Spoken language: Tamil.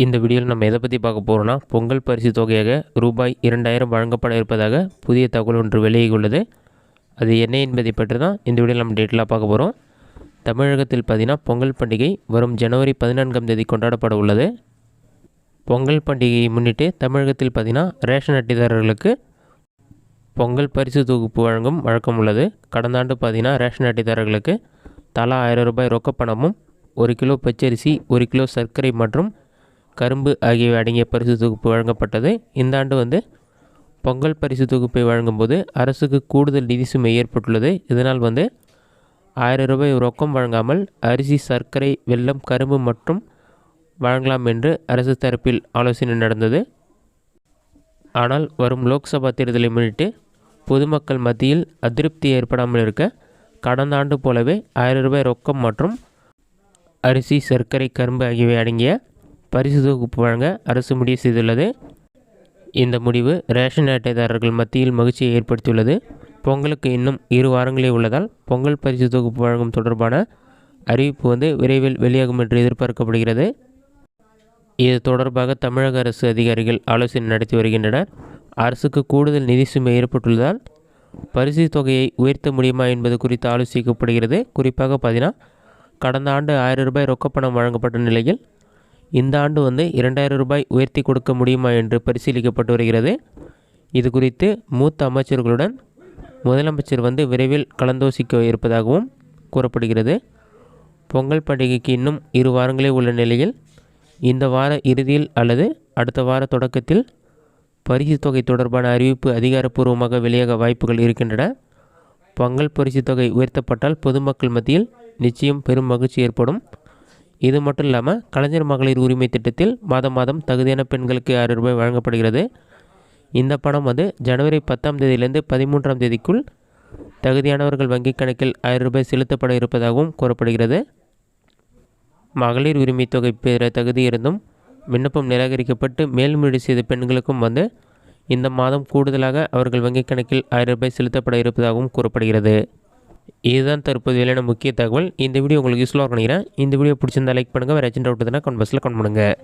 இந்த வீடியோவில் நம்ம எதை பற்றி பார்க்க போகிறோம்னா, பொங்கல் பரிசு தொகையாக ரூபாய் 2000 வழங்கப்பட இருப்பதாக புதிய தகவல் ஒன்று வெளியாகியுள்ளது. அது என்ன என்பதை பற்றி தான் இந்த வீடியோவில் நம்ம டீட்டெயிலாக பார்க்க போகிறோம். தமிழகத்தில் பார்த்தீங்கன்னா பொங்கல் பண்டிகை வரும் ஜனவரி 14ஆம் தேதி கொண்டாடப்பட உள்ளது. பொங்கல் பண்டிகையை முன்னிட்டு தமிழகத்தில் பார்த்தீங்கன்னா ரேஷன் அட்டைதாரர்களுக்கு பொங்கல் பரிசு தொகுப்பு வழங்கும் வழக்கம் உள்ளது. கடந்த ஆண்டு பார்த்தீங்கன்னா ரேஷன் அட்டைதாரர்களுக்கு தலா 1000 ரூபாய் ரொக்கப்பணமும் 1 கிலோ பச்சரிசி, 1 கிலோ சர்க்கரை மற்றும் கரும்பு ஆகியவை அடங்கிய பரிசு தொகுப்பு வழங்கப்பட்டது. இந்த ஆண்டு பொங்கல் பரிசு தொகுப்பை வழங்கும்போது அரசுக்கு கூடுதல் நிதி சுமை ஏற்பட்டுள்ளது. இதனால் 1000 ரூபாய் ரொக்கம் வழங்காமல் அரிசி, சர்க்கரை, வெல்லம், கரும்பு மற்றும் வழங்கலாம் என்று அரசு தரப்பில் ஆலோசனை நடந்தது. ஆனால் வரும் லோக்சபா தேர்தலை முன்னிட்டு பொதுமக்கள் மத்தியில் அதிருப்தி ஏற்படாமல் இருக்க கடந்த ஆண்டு போலவே 1000 ரூபாய் ரொக்கம் மற்றும் அரிசி, சர்க்கரை, கரும்பு ஆகியவை அடங்கிய பரிசு தொகுப்பு வழங்க அரசு முடிவு செய்துள்ளது. இந்த முடிவு ரேஷன் அட்டைதாரர்கள் மத்தியில் மகிழ்ச்சியை ஏற்படுத்தியுள்ளது. பொங்கலுக்கு இன்னும் 2 வாரங்களே உள்ளதால் பொங்கல் பரிசு தொகுப்பு வழங்கும் தொடர்பான அறிவிப்பு விரைவில் வெளியாகும் என்று எதிர்பார்க்கப்படுகிறது. இது தொடர்பாக தமிழக அரசு அதிகாரிகள் ஆலோசனை நடத்தி வருகின்றனர். அரசுக்கு கூடுதல் நிதி சுமை ஏற்பட்டுள்ளதால் பரிசு தொகையை உயர்த்த முடியுமா என்பது குறித்து ஆலோசிக்கப்படுகிறது. குறிப்பாக பார்த்தீங்கன்னா கடந்த ஆண்டு 1000 ரூபாய் ரொக்கப்பணம் வழங்கப்பட்ட நிலையில் இந்த ஆண்டு 2000 ரூபாய் உயர்த்தி கொடுக்க முடியுமா என்று பரிசீலிக்கப்பட்டு வருகிறது. இது குறித்து மூத்த அமைச்சர்களுடன் முதலமைச்சர் விரைவில் கலந்தோசிக்க இருப்பதாகவும் கூறப்படுகிறது. பொங்கல் பண்டிகைக்கு இன்னும் 2 வாரங்களே உள்ள நிலையில் இந்த வார இறுதியில் அல்லது அடுத்த வார தொடக்கத்தில் பரிசு தொகை தொடர்பான அறிவிப்பு அதிகாரப்பூர்வமாக வெளியாக வாய்ப்புகள் இருக்கின்றன. பொங்கல் பரிசு தொகை உயர்த்தப்பட்டால் பொதுமக்கள் மத்தியில் நிச்சயம் பெரும் மகிழ்ச்சி ஏற்படும். இது மட்டும் இல்லாமல் கலைஞர் மகளிர் உரிமை திட்டத்தில் மாதம் தகுதியான பெண்களுக்கு 1000 ரூபாய் வழங்கப்படுகிறது. இந்த பணம் ஜனவரி 10ஆம் தேதியிலிருந்து 13ஆம் தேதிக்குள் தகுதியானவர்கள் வங்கிக் கணக்கில் 1000 ரூபாய் செலுத்தப்பட இருப்பதாகவும் கூறப்படுகிறது. மகளிர் உரிமை தொகை பெற தகுதி இருந்தும் விண்ணப்பம் நிராகரிக்கப்பட்டு மேல்முறையீடு செய்த பெண்களுக்கும் இந்த மாதம் கூடுதலாக அவர்கள் வங்கிக் கணக்கில் 1000 ரூபாய் செலுத்தப்பட இருப்பதாகவும் கூறப்படுகிறது. இதுதான் தற்போது வெளியான முக்கிய தகவல். இந்த வீடியோ உங்களுக்கு யூஸ்ஃபுல்லாக நினைக்கிறேன். இந்த வீடியோ பிடிச்சிருந்தால் லைக் பண்ணுங்கள். வேறு ஏஜென்ட் அவுட் கமெண்ட் பாக்ஸில் கமெண்ட் பண்ணுங்கள்.